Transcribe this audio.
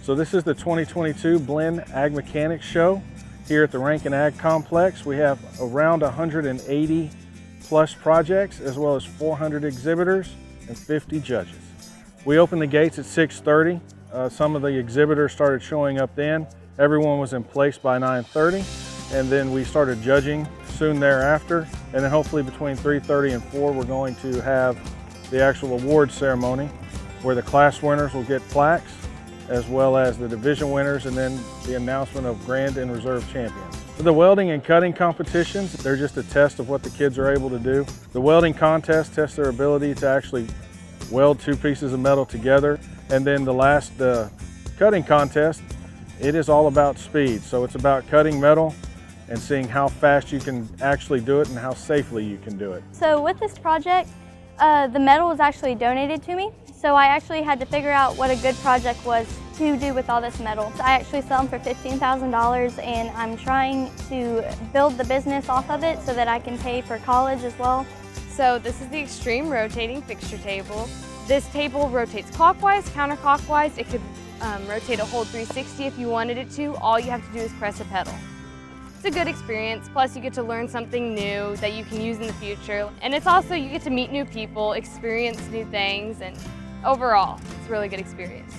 So this is the 2022 Blinn Ag Mechanics Show here at the Rankin Ag Complex. We have around 180 plus projects, as well as 400 exhibitors and 50 judges. We opened the gates at 6:30. Some of the exhibitors started showing up then. Everyone was in place by 9:30, and then we started judging soon thereafter. And then hopefully between 3:30 and 4, we're going to have the actual award ceremony where the class winners will get plaques, as well as the division winners, and then the announcement of grand and reserve champions. The welding and cutting competitions, they're just a test of what the kids are able to do. The welding contest tests their ability to actually weld two pieces of metal together. And then the last cutting contest, it is all about speed. So it's about cutting metal and seeing how fast you can actually do it and how safely you can do it. So with this project, the metal was actually donated to me. So I actually had to figure out what a good project was to do with all this metal. I actually sell them for $15,000, and I'm trying to build the business off of it so that I can pay for college as well. So this is the extreme rotating fixture table. This table rotates clockwise, counterclockwise. It could rotate a whole 360 if you wanted it to. All you have to do is press a pedal. It's a good experience, plus you get to learn something new that you can use in the future. And it's also, you get to meet new people, experience new things, and overall, it's a really good experience.